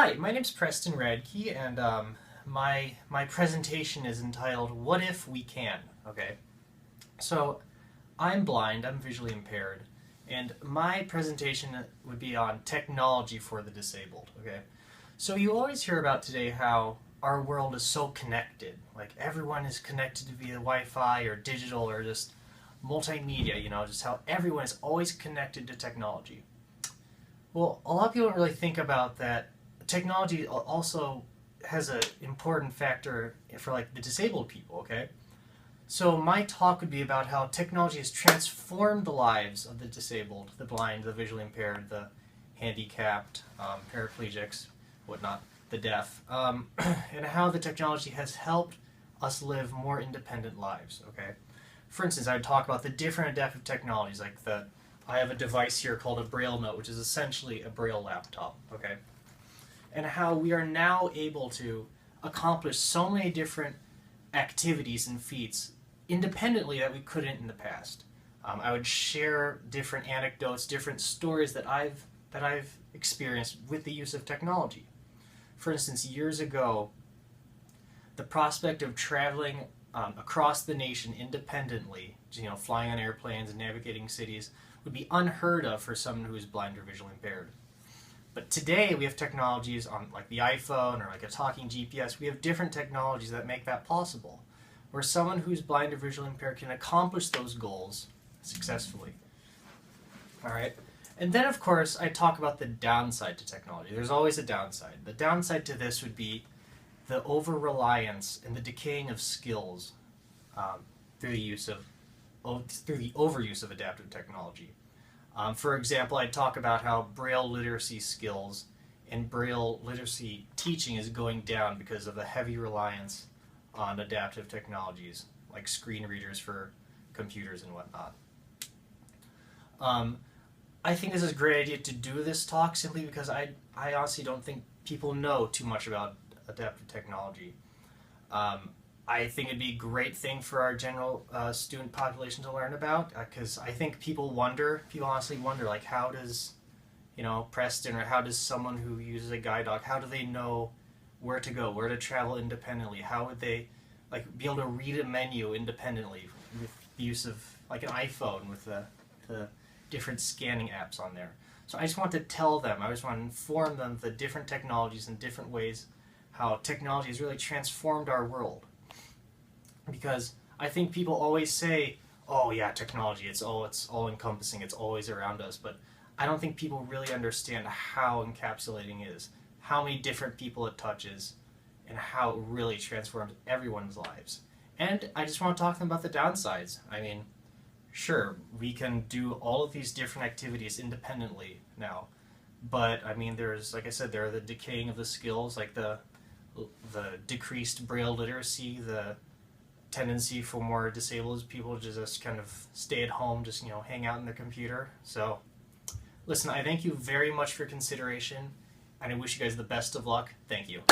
Hi, my name's Preston Radke, and my presentation is entitled "What If We Can?" Okay, so I'm blind, I'm visually impaired, and my presentation would be on technology for the disabled. Okay, so you always hear about today how our world is so connected, like everyone is connected via Wi-Fi or digital or just multimedia. Just how everyone is always connected to technology. Well, a lot of people don't really think about that. Technology also has an important factor for like the disabled people. Okay, so my talk would be about how technology has transformed the lives of the disabled, the blind, the visually impaired, the handicapped, paraplegics, whatnot, the deaf, and how the technology has helped us live more independent lives. Okay, for instance, I would talk about the different adaptive technologies, like I have a device here called a Braille Note, which is essentially a Braille laptop. Okay, and how we are now able to accomplish so many different activities and feats independently that we couldn't in the past. I would share different anecdotes, different stories that I've experienced with the use of technology. For instance, years ago, the prospect of traveling across the nation independently, flying on airplanes and navigating cities, would be unheard of for someone who is blind or visually impaired. But today we have technologies on like the iPhone or like a talking GPS. We have different technologies that make that possible, where someone who's blind or visually impaired can accomplish those goals successfully. All right. And then, of course, I talk about the downside to technology. There's always a downside. The downside to this would be the over-reliance and the decaying of skills through the overuse of adaptive technology. For example, I talk about how Braille literacy skills and Braille literacy teaching is going down because of the heavy reliance on adaptive technologies like screen readers for computers and whatnot. I think this is a great idea to do this talk simply because I honestly don't think people know too much about adaptive technology. I think it'd be a great thing for our general student population to learn about, because I think people honestly wonder, like, how does, Preston, or how does someone who uses a guide dog, how do they know where to go, where to travel independently? How would they, like, be able to read a menu independently with the use of, like, an iPhone with the different scanning apps on there? So I just want to tell them, I just want to inform them of the different technologies and different ways how technology has really transformed our world. Because I think people always say, oh yeah, technology, it's all encompassing, it's always around us, but I don't think people really understand how encapsulating it is, how many different people it touches, and how it really transforms everyone's lives. And I just want to talk to them about the downsides. I mean, sure, we can do all of these different activities independently now, but I mean, like I said, there are the decaying of the skills, like the decreased Braille literacy, the tendency for more disabled people to just kind of stay at home, just hang out in the computer. So listen, I thank you very much for your consideration, and I wish you guys the best of luck. Thank you.